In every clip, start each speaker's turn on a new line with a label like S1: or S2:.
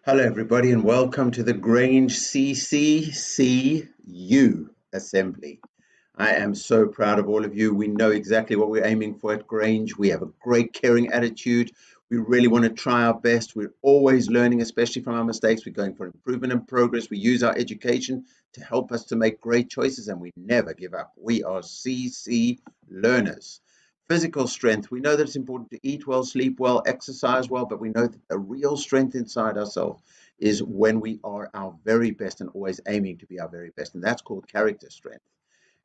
S1: Hello, everybody, and welcome to the Grange CCCU Assembly. I am so proud of all of you. We know exactly what we're aiming for at Grange. We have a great caring attitude. We really want to try our best. We're always learning, especially from our mistakes. We're going for improvement and progress. We use our education to help us to make great choices, and we never give up. We are CC learners. Physical strength. We know that it's important to eat well, sleep well, exercise well, but we know that the real strength inside ourselves is when we are our very best and always aiming to be our very best. And that's called character strength.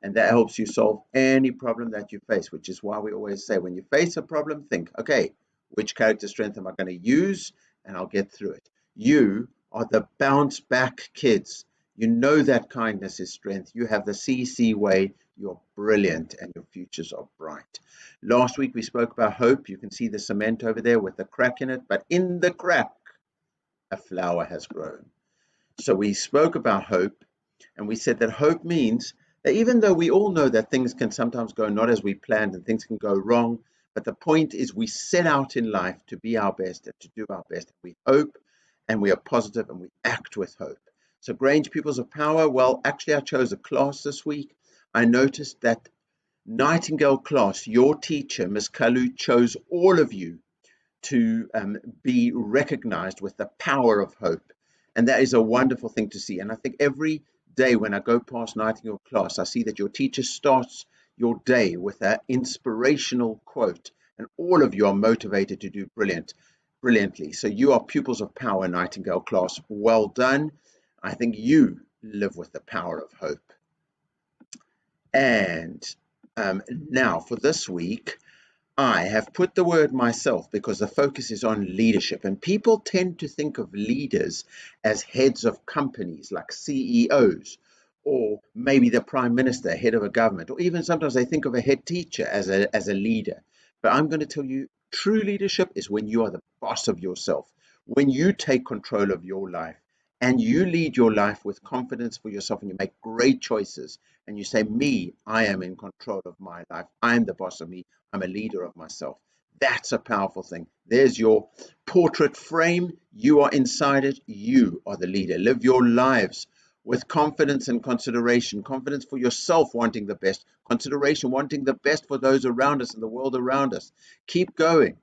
S1: And that helps you solve any problem that you face, which is why we always say when you face a problem, think, okay, which character strength am I going to use? And I'll get through it. You are the bounce back kids. You know that kindness is strength. You have the CC way. You're brilliant and your futures are bright. Last week we spoke about hope. You can see the cement over there with the crack in it, but in the crack, a flower has grown. So we spoke about hope, and we said that hope means that even though we all know that things can sometimes go not as we planned and things can go wrong, but the point is we set out in life to be our best and to do our best. We hope and we are positive and we act with hope. So Grange Pupils of Power, well, actually I chose a class this week. I noticed that Nightingale class, your teacher, Ms. Kalu, chose all of you to be recognized with the power of hope. And that is a wonderful thing to see. And I think every day when I go past Nightingale class, I see that your teacher starts your day with an inspirational quote, and all of you are motivated to do brilliantly. So you are pupils of power, Nightingale class. Well done. I think you live with the power of hope. And now for this week, I have put the word myself because the focus is on leadership, and people tend to think of leaders as heads of companies like CEOs, or maybe the prime minister, head of a government, or even sometimes they think of a head teacher as a leader. But I'm going to tell you, true leadership is when you are the boss of yourself, when you take control of your life and you lead your life with confidence for yourself and you make great choices and you say, me, I am in control of my life. I'm the boss of me. I'm a leader of myself. That's a powerful thing. There's your portrait frame. You are inside it. You are the leader. Live your lives with confidence and consideration. Confidence for yourself, wanting the best. Consideration, wanting the best for those around us and the world around us. Keep going.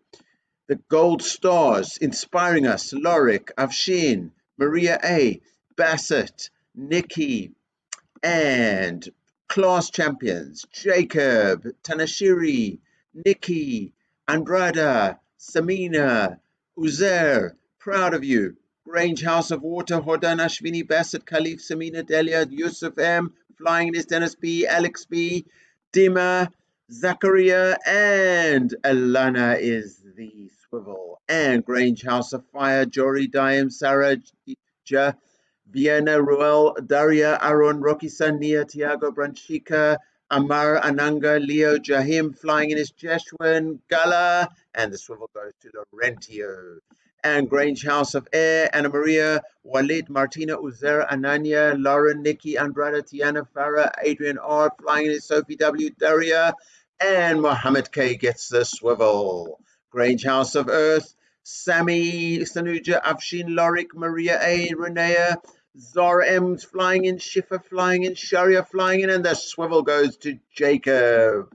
S1: The gold stars inspiring us. Lorik, Afshin, Maria A, Bassett, Nikki, and class champions, Jacob, Tanashiri, Nikki, Andrada, Samina, Uzair, proud of you. Grange House of Water, Hordan Ashvini, Bassett, Khalif, Samina, Delia, Yusuf M, Flying is Dennis B, Alex B, Dima, Zachariah, and Alana is the swivel. And Grange House of Fire, Jory, Diam, Sarah, Vienna, Ruel, Daria, Aaron, Rocky, Sania, Tiago, Branchika, Amar, Ananga, Leo, Jahim, flying in his Jeshwin, Gala, and the swivel goes to Laurentio. And Grange House of Air, Anna Maria, Walid, Martina, Uzair, Ananya, Lauren, Nikki, Andrada, Tiana, Farah, Adrian R, flying in his Sophie W, Daria, and Mohammed K gets the swivel. Grange House of Earth, Sammy, Sanuja, Afshin, Lorik, Maria A, Renea, Zara M flying in, Shifa flying in, Sharia flying in, and the swivel goes to Jacob.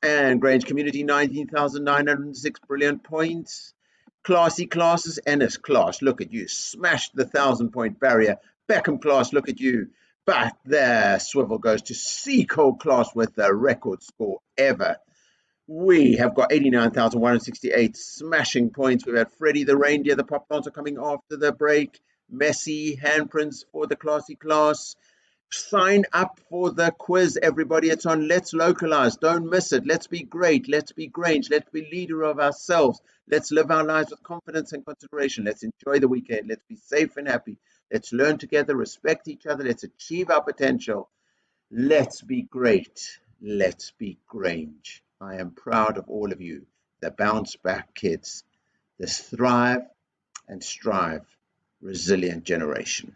S1: And Grange Community, 19,906 brilliant points. Classy classes, Ennis class, look at you, smashed the 1,000-point barrier. Beckham class, look at you. But the swivel goes to Seco class with the record score ever. We have got 89,168 smashing points. We've had Freddie the reindeer, the pop dancer coming after the break. Messi, handprints for the classy class. Sign up for the quiz, everybody. It's on Let's Localize. Don't miss it. Let's be great. Let's be Grange. Let's be leader of ourselves. Let's live our lives with confidence and consideration. Let's enjoy the weekend. Let's be safe and happy. Let's learn together, respect each other. Let's achieve our potential. Let's be great. Let's be Grange. I am proud of all of you, the bounce back kids, this thrive and strive resilient generation.